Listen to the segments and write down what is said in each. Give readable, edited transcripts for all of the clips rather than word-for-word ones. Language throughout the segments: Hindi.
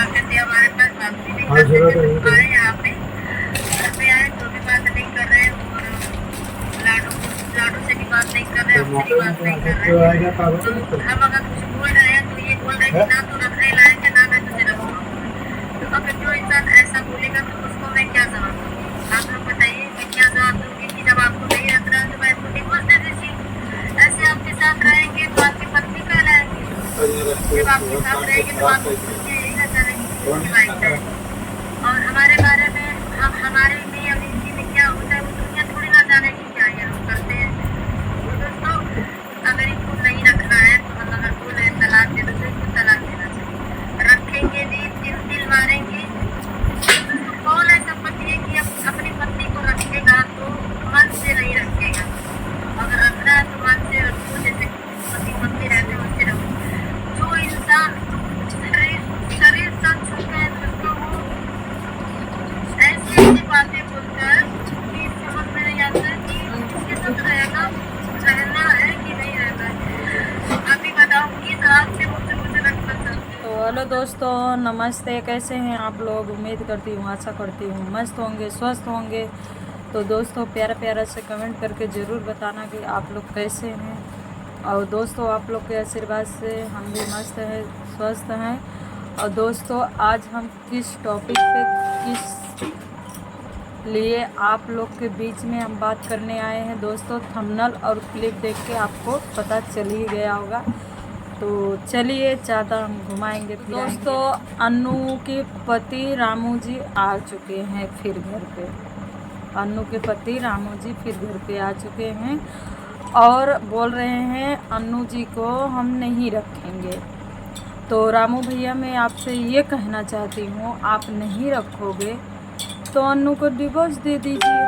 कहते हमारे पास बात भी नहीं करते थे, तो आए यहाँ पे घर पे आए तो भी बात नहीं कर रहे, और लाडू लाडू से भी बात नहीं कर रहे, हमसे भी बात नहीं कर रहे। तो हम अगर कुछ बोल रहे हैं तो ये बोल रहे हैं कि ना तो रखने लायक है, ना मैं तुझे रखूंगा। तो अगर जो इंसान ऐसा बोलेगा तो उसको मैं क्या जवाब दूँ? आप लोग बताइए, मैं क्या जवाब दूंगी कि जब आपको नहीं रख रहा है तो मैं आपको डिवोर्स दे दीजिए। ऐसे आपके साथ रहेंगे तो आपकी पत्नी कहलाएंगे, जब आपके साथ रहेंगे तो आपकी पत्नी यही ना करेंगी कि उसकी वाइफ है। और हमारे बारे में हमारे में अमेरिकी में क्या होता है वो दुनिया थोड़ी ना जानेगी, क्या ये लोग करते हैं। तो दोस्तों, अगर इनको नहीं रखना है तो हम अगर बोले तलाक दे दो तो इनको तलाक देना चाहिए। रखेंगे भी, दिल मारेंगे। कौन ऐसा पति है कि अपनी पत्नी को रखेगा तो मन से नहीं रखेगा? अगर रखना है तो मन से रखो, जैसे पति पत्नी रहते हैं वैसे रखो। जो इंसान शरीर तक छूते हैं दोस्तों, वो ऐसी ऐसी बातें बोलकर कि समझ में नहीं आता कि इसके साथ रहना है कि नहीं रहना है। अभी बताओ किस हाथ से मुझे रखना चाहते तो हेलो दोस्तों, नमस्ते। कैसे हैं आप लोग? उम्मीद करती हूँ, आशा करती हूँ मस्त होंगे, स्वस्थ होंगे। तो दोस्तों, प्यारा प्यारा से कमेंट करके ज़रूर बताना कि आप लोग कैसे हैं। और दोस्तों, आप लोग के आशीर्वाद से हम भी मस्त हैं, स्वस्थ हैं। और दोस्तों, आज हम किस टॉपिक पे, किस लिए आप लोग के बीच में हम बात करने आए हैं दोस्तों, थंबनेल और क्लिप देख के आपको पता चल ही गया होगा। तो चलिए, ज़्यादा हम घुमाएंगे फिराएंगे। दोस्तों, अन्नू के पति रामू जी आ चुके हैं फिर घर पे। अन्नू के पति रामू जी फिर घर पे आ चुके हैं और बोल रहे हैं अन्नू जी को हम नहीं रखेंगे। तो रामू भैया, मैं आपसे ये कहना चाहती हूँ, आप नहीं रखोगे तो अन्नू को डिवोर्स दे दीजिए,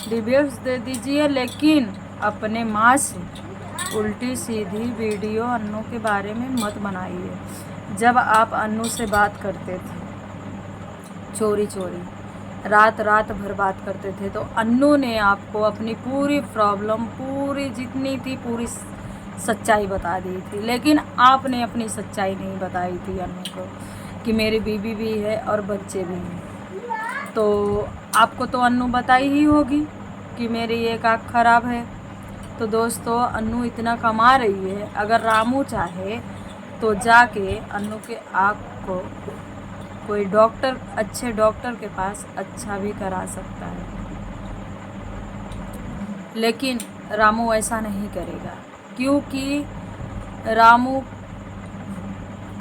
डिवोर्स दे दीजिए। लेकिन अपने माँ से उल्टी सीधी वीडियो अन्नू के बारे में मत बनाइए। जब आप अन्नू से बात करते थे चोरी चोरी, रात रात भर बात करते थे, तो अन्नू ने आपको अपनी पूरी प्रॉब्लम, पूरी जितनी थी, पूरी सच्चाई बता दी थी। लेकिन आपने अपनी सच्चाई नहीं बताई थी अन्नू को कि मेरी बीवी भी है और बच्चे भी हैं। तो आपको तो अन्नू बताई ही होगी कि मेरी एक आँख खराब है। तो दोस्तों, अन्नू इतना कमा रही है, अगर रामू चाहे तो जाके अन्नू के आँख को कोई डॉक्टर, अच्छे डॉक्टर के पास अच्छा भी करा सकता है। लेकिन रामू ऐसा नहीं करेगा, क्योंकि रामू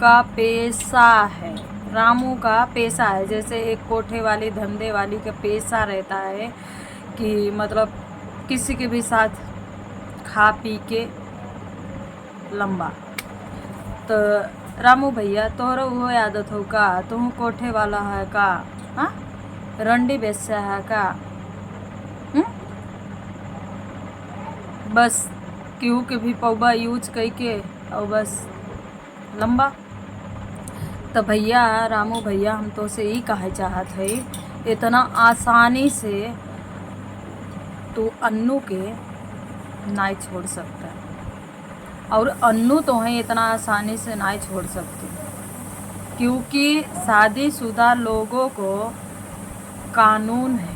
का पैसा है, रामू का पैसा है। जैसे एक कोठे वाली, धंधे वाली का पैसा रहता है कि मतलब किसी के भी साथ खा पी के लंबा। तो रामू भैया, तोहरा वो आदत हो का? तुम कोठे वाला है का? हाँ, रंडी बेचा है का? बस क्यों के भी पौबा यूज करके और बस लंबा। तो भैया, रामू भैया, हम तो से ही कहे चाहत है, इतना आसानी से तो अन्नू के नहीं छोड़ सकता है। और अन्नू तो है इतना आसानी से नहीं छोड़ सकती, क्योंकि शादीशुदा लोगों को कानून है।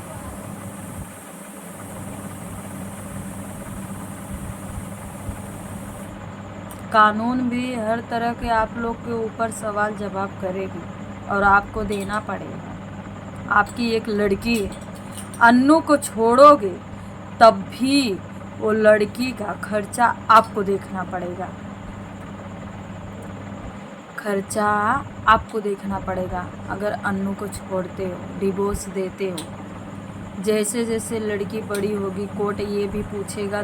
कानून भी हर तरह के आप लोग के ऊपर सवाल जवाब करेगी और आपको देना पड़ेगा। आपकी एक लड़की है, अन्नू को छोड़ोगे तब भी वो लड़की का खर्चा आपको देखना पड़ेगा, खर्चा आपको देखना पड़ेगा। अगर अन्नू को छोड़ते हो, डिवोर्स देते हो, जैसे जैसे लड़की बड़ी होगी, कोर्ट ये भी पूछेगा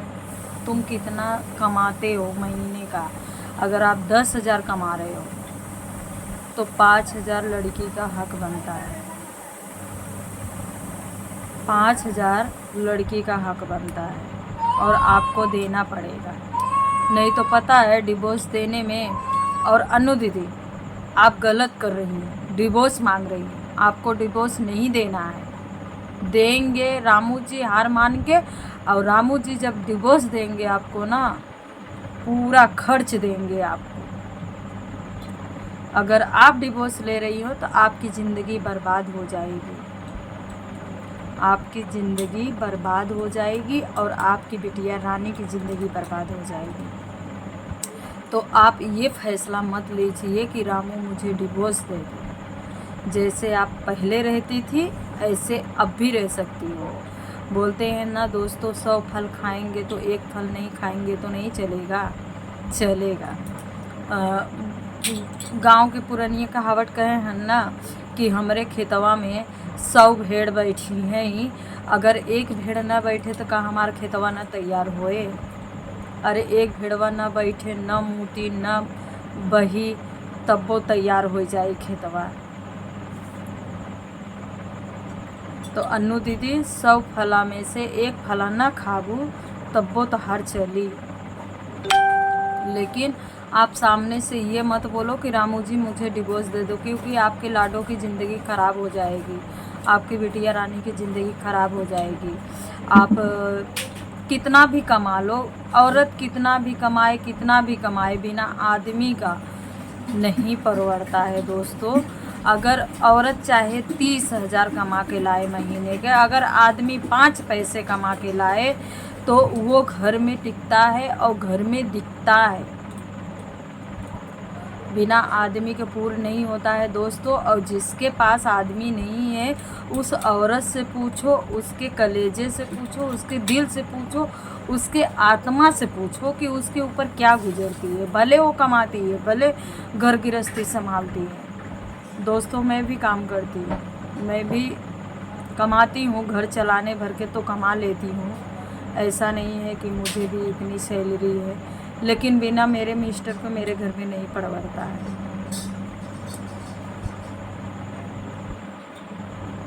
तुम कितना कमाते हो महीने का। अगर आप 10,000 कमा रहे हो तो 5,000 लड़की का हक बनता है, 5,000 लड़की का हक बनता है और आपको देना पड़ेगा। नहीं तो पता है डिवोर्स देने में, और अनु दीदी, आप गलत कर रही हैं, डिवोर्स मांग रही हैं। आपको डिवोर्स नहीं देना है। देंगे रामू जी हार मान के, और रामू जी जब डिवोर्स देंगे आपको ना, पूरा खर्च देंगे आपको। अगर आप डिवोर्स ले रही हो तो आपकी ज़िंदगी बर्बाद हो जाएगी, आपकी ज़िंदगी बर्बाद हो जाएगी और आपकी बिटिया रानी की ज़िंदगी बर्बाद हो जाएगी। तो आप ये फैसला मत लीजिए कि रामू मुझे डिवोर्स दे दे। जैसे आप पहले रहती थी ऐसे अब भी रह सकती हो। बोलते हैं ना दोस्तों, 100 फल खाएंगे तो एक फल नहीं खाएंगे तो नहीं चलेगा, चलेगा। गांव के पुरानी कहावत कहे हैं ना कि हमरे खेतवा में 100 भेड़ बैठी हैं, अगर एक भेड़ ना बैठे तो का हमार खेतवा ना तैयार होए। अरे एक भेड़वा ना बैठे, न मूती न बही, तब वो तैयार हो जाए खेतवा। तो अन्नू दीदी 100 फला में से एक फला ना खाबू तब वो तो हार चली। लेकिन आप सामने से ये मत बोलो कि रामू जी मुझे डिवोर्स दे दो, क्योंकि आपके लाडो की ज़िंदगी ख़राब हो जाएगी, आपकी बिटिया रानी की ज़िंदगी ख़राब हो जाएगी। आप कितना भी कमा लो, औरत कितना भी कमाए, कितना भी कमाए, बिना आदमी का नहीं परवड़ता है दोस्तों। अगर औरत चाहे 30,000 कमा के लाए महीने के, अगर आदमी 5 पैसे कमा के लाए तो वो घर में टिकता है और घर में दिखता है। बिना आदमी के पूर्ण नहीं होता है दोस्तों। और जिसके पास आदमी नहीं है उस औरत से पूछो, उसके कलेजे से पूछो, उसके दिल से पूछो, उसके आत्मा से पूछो कि उसके ऊपर क्या गुजरती है। भले वो कमाती है, भले घर गृहस्थी संभालती है। दोस्तों मैं भी काम करती हूँ, मैं भी कमाती हूँ, घर चलाने भर के तो कमा लेती हूँ। ऐसा नहीं है कि मुझे भी इतनी सैलरी है, लेकिन बिना मेरे मिस्टर को मेरे घर में नहीं पड़वरता है।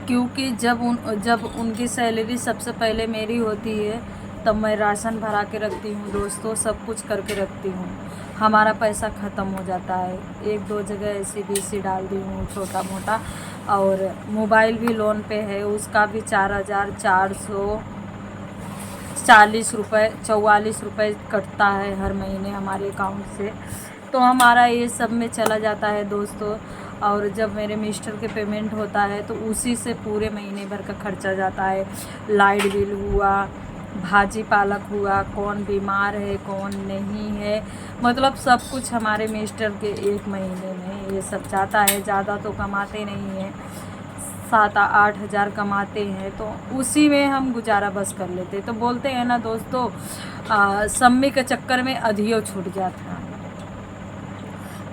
क्योंकि जब उनकी सैलरी सबसे पहले मेरी होती है तब मैं राशन भरा के रखती हूँ दोस्तों, सब कुछ करके रखती हूँ। हमारा पैसा ख़त्म हो जाता है, 1-2 जगह ऐसी बीसी डाल दी हूँ छोटा मोटा। और मोबाइल भी लोन पे है, उसका भी 4440 रुपये कटता है हर महीने हमारे अकाउंट से। तो हमारा ये सब में चला जाता है दोस्तों। और जब मेरे मिस्टर के पेमेंट होता है तो उसी से पूरे महीने भर का खर्चा जाता है। लाइट बिल हुआ, भाजी पालक हुआ, कौन बीमार है कौन नहीं है, मतलब सब कुछ हमारे मिस्टर के एक महीने में ये सब जाता है। ज़्यादा तो कमाते नहीं हैं, 7-8 हज़ार कमाते हैं, तो उसी में हम गुजारा बस कर लेते। तो बोलते हैं ना दोस्तों, सम्मी के चक्कर में अधियो छूट जाता है।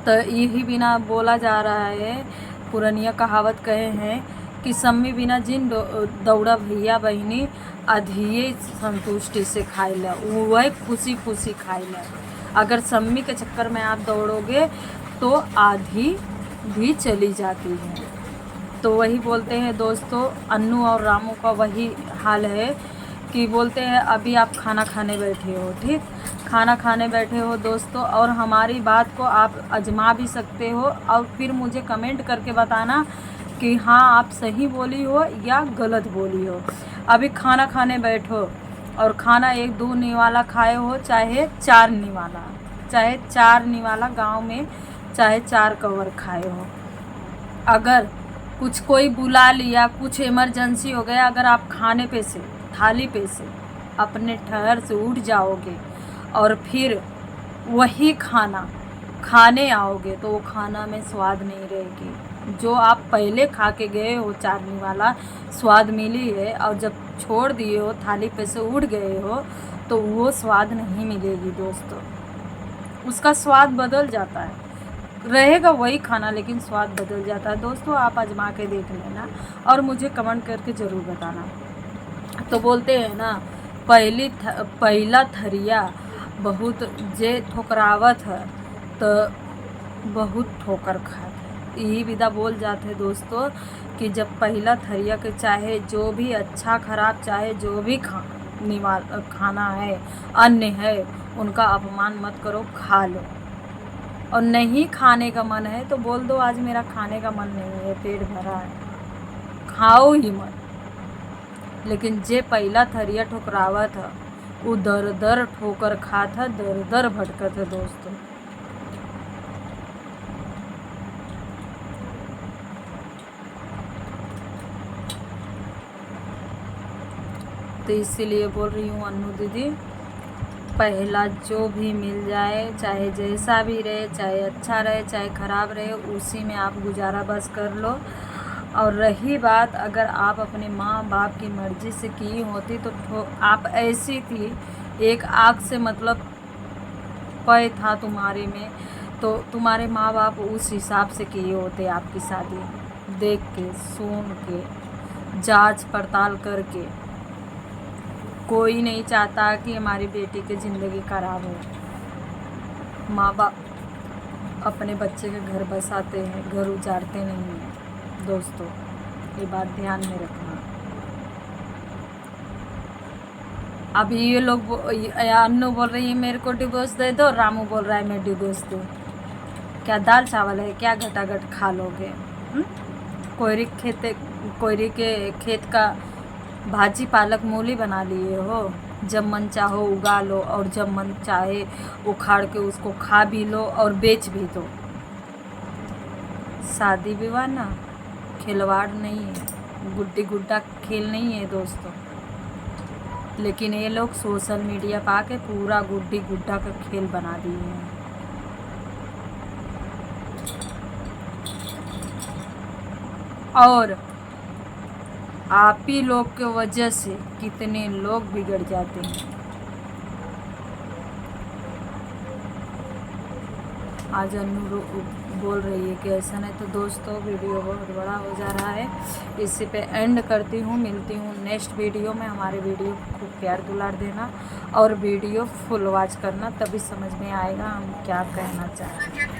तो यही बिना बोला जा रहा है, पुरानिया कहावत कहे हैं कि सम्मी बिना जिन दौड़ा भैया बहनी अधिये संतुष्टि से खाए ला, वह खुशी खुशी खाए ला। अगर सम्मी के चक्कर में आप दौड़ोगे तो आधी भी चली जाती है। तो वही बोलते हैं दोस्तों, अन्नू और रामू का वही हाल है कि बोलते हैं अभी आप खाना खाने बैठे हो, ठीक, खाना खाने बैठे हो दोस्तों, और हमारी बात को आप आजमा भी सकते हो और फिर मुझे कमेंट करके बताना कि हाँ आप सही बोली हो या गलत बोली हो। अभी खाना खाने बैठो और खाना 1-2 निवाला खाए हो, चाहे 4 निवाला, चाहे 4 निवाला गाँव में चाहे 4 कवर खाए हो, अगर कुछ कोई बुला लिया, कुछ इमरजेंसी हो गया, अगर आप खाने पे से, थाली पे से अपने ठहर से उठ जाओगे और फिर वही खाना खाने आओगे तो वो खाना में स्वाद नहीं रहेगी। जो आप पहले खा के गए हो चारनी वाला स्वाद मिली है, और जब छोड़ दिए हो थाली पे से उठ गए हो तो वो स्वाद नहीं मिलेगी दोस्तों। उसका स्वाद बदल जाता है, रहेगा वही खाना लेकिन स्वाद बदल जाता है दोस्तों। आप आजमा के देख लेना और मुझे कमेंट करके ज़रूर बताना। तो बोलते हैं ना, पहला थरिया बहुत जे ठोकरावत है तो बहुत ठोकर खात है। यही विदा बोल जाते हैं दोस्तों कि जब पहला थरिया के चाहे जो भी अच्छा खराब चाहे जो भी खाना है, अन्न है, उनका अपमान मत करो, खा लो। और नहीं खाने का मन है तो बोल दो आज मेरा खाने का मन नहीं है, पेट भरा है, खाओ ही मत। लेकिन जे पहला थरिया ठुकरावा था वो दर दर ठोकर खा था, दर दर भटका था दोस्तों। तो इसीलिए बोल रही हूँ अन्नू दीदी, पहला जो भी मिल जाए, चाहे जैसा भी रहे, चाहे अच्छा रहे चाहे ख़राब रहे, उसी में आप गुजारा बस कर लो। और रही बात, अगर आप अपने माँ बाप की मर्ज़ी से की होती तो आप ऐसी थी, एक आँख से मतलब पय था तुम्हारे में, तो तुम्हारे माँ बाप उस हिसाब से किए होते आपकी शादी, देख के सुन के जांच पड़ताल करके। कोई नहीं चाहता कि हमारी बेटी की ज़िंदगी खराब हो। माँ बाप अपने बच्चे के घर बसाते हैं, घर उजाड़ते नहीं हैं दोस्तों, ये बात ध्यान में रखना। अभी ये लोग अन्नू बोल रही है मेरे को डिवोर्स दे दो, रामू बोल रहा है मैं डिवोर्स दूँ। क्या दाल चावल है क्या, घटाघट खा लोगे? कोयरी के खेत का भाजी पालक मूली बना लिए हो, जब मन चाहो उगा लो और जब मन चाहे उखाड़ के उसको खा भी लो और बेच भी दो। शादी विवाह ना खिलवाड़ नहीं है, गुड्डी गुड्डा खेल नहीं है दोस्तों। लेकिन ये लोग सोशल मीडिया पा के पूरा गुड्डी गुड्डा का खेल बना दिए हैं। और आप ही लोग के वजह से कितने लोग बिगड़ जाते हैं। आज अन्नू बोल रही है कि ऐसा नहीं। तो दोस्तों वीडियो बहुत बड़ा हो जा रहा है, इसी पे एंड करती हूँ। मिलती हूँ नेक्स्ट वीडियो में। हमारे वीडियो को खूब प्यार दुलार देना और वीडियो फुल वॉच करना, तभी समझ में आएगा हम क्या कहना चाहते हैं।